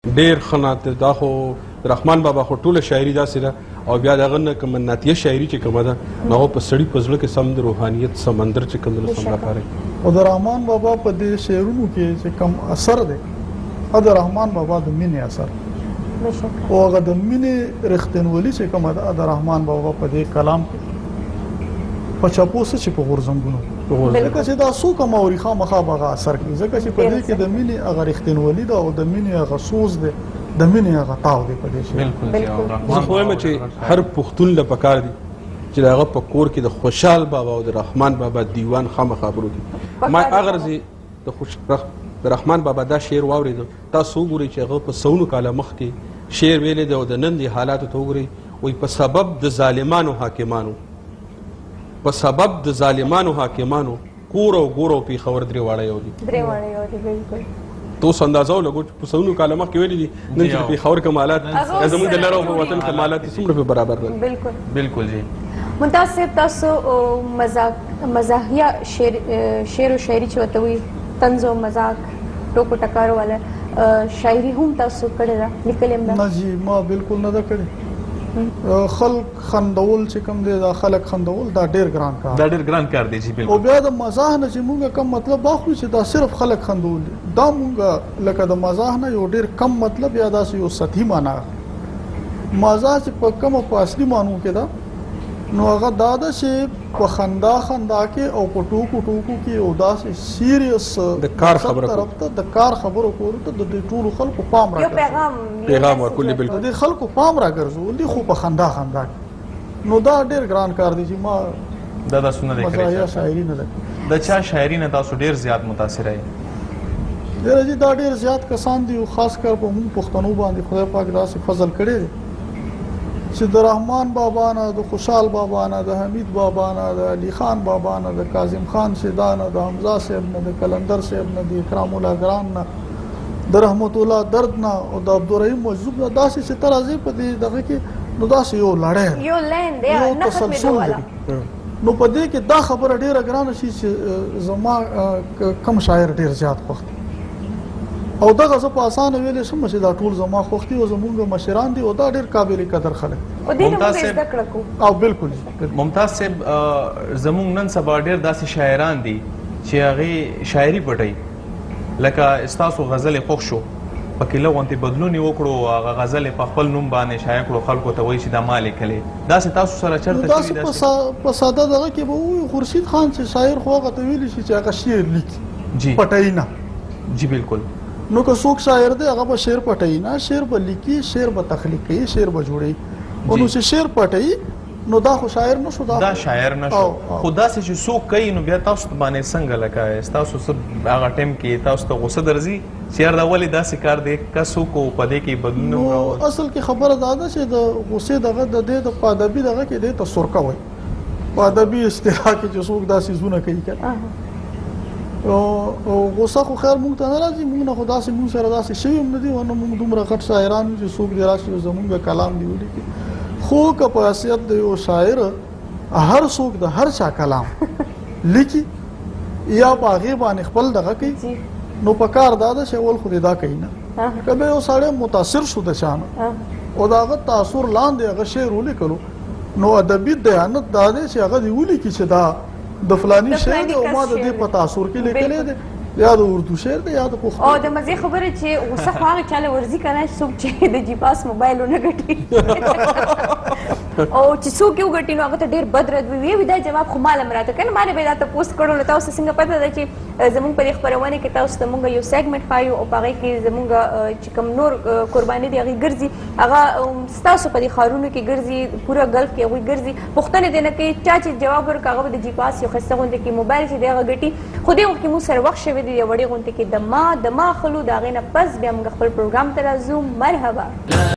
ډیر خنات دا خو رحمان بابا خو ټوله شاعري داسې ده او بیا دغه نه کوم ناتیه شاعري چې کومه ده نو په سړي په زړه کې سم د روحانیت سمندر چې کوم د سم راپاره او د رحمان بابا په دې شعرونو کې چې کوم اثر دی او د رحمان بابا د مینې اثر او هغه د مینې رښتینولي چې کومه ده د رحمان بابا په دې کلام کې په چاپوسه چې په غورځنګونو ځکه چې دا څوک موري خامخا به اثر کوي ځکه چې په دې کې د مینې هغه رښتینولي ده او د مینې هغه سوز دی د مینې هغه تاو دی په دې شی زه خو وایم چې هر پښتون له پکار دی چې هغه په کور کې د خوشحال بابا او د رحمان بابا دیوان خامخا وګوري ما اگر زه د رحمان بابا دا شعر واورید تاسو وګورئ چې هغه په سونو کاله مخکې شعر ویلې دی او د نن د حالاتو ته وګورئ وایي په سبب د ظالمانو حاکمانو په سبب د ظالمانو حاکمانو کور او ګور او پیښور درې واړه یو دي بالکل توس اندازو لګو په سونو کاله مخکې ویلي دي نن چې پیښور کمالات زموږ د لرو په وطن کمالات څومره په برابر دي بالکل جی ممتاز صاحب تاسو مزاحیه شعر او شاعري چې وته وي طنز او مزاح ټوکو ټکارو والا شاعري هم تاسو کړې ده لیکلې ده نه جی ما بالکل نه ده کړې خلق خندول چې کوم دی دا خلق خندول دا ډیر ګران کار دی جی بالکل او بیا د مزاح نه چې موږ کم مطلب واخلو چې دا صرف خلق خندول دا موږ لکه د مزاح نه یو ډیر کم مطلب یا داسې یو سطحي معنا مزاح چې په کوم په اصلي مانو کې دا نو هغه دا ده چې په خندا کې او په ټوکو کې او داسې سیریس د کار خبره طرف ته د کار خبرو کولو ته د ټولو خلکو پام راګرځول پیغام ورکول بالکل د خلکو پام راګرځول دي خو په خندا نو دا ډیر ګران کار دی چې ما دا سونه د مزاحیه شاعري نه ده د چا شاعري نه تاسو ډیر زیات متاثر یې دا ډیر زیات کسان دي او خاص کر په موږ پښتنو باندې خدای پاک داسې فضل کړی دی چې د رحمان بابا نه د خوشحال بابا نه د حمید بابا نه د علي خان بابا نه د کاظم خان شیدا نه د حمزه صاحب نه د کلندر صاحب نه د اکرام الله ګران نه د رحمت الله درد نه او د عبدالرحیم مجذوب نه داسې چې ترازی په دې دغه کې نو داسې یو لړۍ یو لین دی نه ختمېدو والا نو په دې کې دا خبره ډیره ګرانه شي چې زما کم شاعر ډیر زیات خوښ او دغه زه په اسانه ویلې شم چې دا ټول زما خوښ دي او زموږ مشران دي او دا ډیر قابل قدر خلک او دې نه مو زده کړو او بالکل ممتاز صاحب زموږ نن سبا ډیر داسې شاعران دي چې هغه شاعري پټي لکه استاسو غزل خوښ شو پکې لغونته بدلون وکړو هغه غزل په خپل نوم باندې شایع کړو خلکو ته وایي چې دا مالک کړي دا تاسو سره چرته شوی دا په ساده دغه کې به وي خورشید خان چې شاعر خو هغه ته ویلی شي چې هغه شعر لیکي جی پټي نه جی بالکل نو که څوک شاعر دی هغه به شعر پټي نه شعر به لیکي شعر به تخلیق کوي شعر به جوړي او نو چې شعر پټي نو دا خو شاعر نشو دا شاعر نشو خدا سه چې څوک کوي نو بیا تاسو باندې څنګه لکه تاسو سب هغه ټیم کې تاسو ته غوسه درځي شعر دا ولې داسې کار دی کسو کو پدې کې بدلون نو اصل کې خبره دا ده چې د غوسه دغه د دې د پادبي دغه کې د تسرکه وای پادبي اصطلاح کې چې څوک داسې زونه کوي کړه او غوسه خو خیر مونږ ته نه راځي مونږ نه خدا سي مونږ سره داسې شی هم نه دي ونه مونږ دومره غټ شاعران چې څوک دی راشي زمونږ کلام دی ولیکي خو که په حیثیت د یو شاعر هر څوک د هر چا کلام لیکي یا په هغې باندې خپل دغه کوي نو په کار دا ده چې اول خو دا کوي نه که به یو سړی متاثر شو د چا نه او د هغه تاثر لاندې هغه شعر ولیکلو نو ادبي دیانت دا دی چې هغه دی ولیکي چې دا د فلانی شعر دی او ما د دې په تاثر کې لیکلی دی یا د اردو شعر دی یا د پښتو او د مزې خبره چې غوسه خو هغه چاله ورځي که نه څوک چې د جیپاس موبایل ونه ګټي او چې څوک یې وګټي نو هغه ته ډېر بد رد وي دا جواب خو ماله م راته که نه ما نه به دا تپوس کړو نو تاسو څنګه پته ده چې زموږ په دې خپرونه کې تاسو ته موږ یو سیګمنټ ښایو او په هغې کې زموږ چې کوم نور قرباني دي هغې ګرځي هغه ستاسو په دې ښارونو کې ګرځي پوره گلف کې هغوی ګرځي پوښتنې دی نه کوي چا چې جواب ورکړه هغه به د جیپاس یو ښایسته غوندې کې موبایل چې دی هغه ګټي خو دې وخت کې موږ سره وخت شوی دی یو وړې غوندې کې د ما خلو د هغې نه پس بیا موږ خپل پروګرام ته راځو مرحبا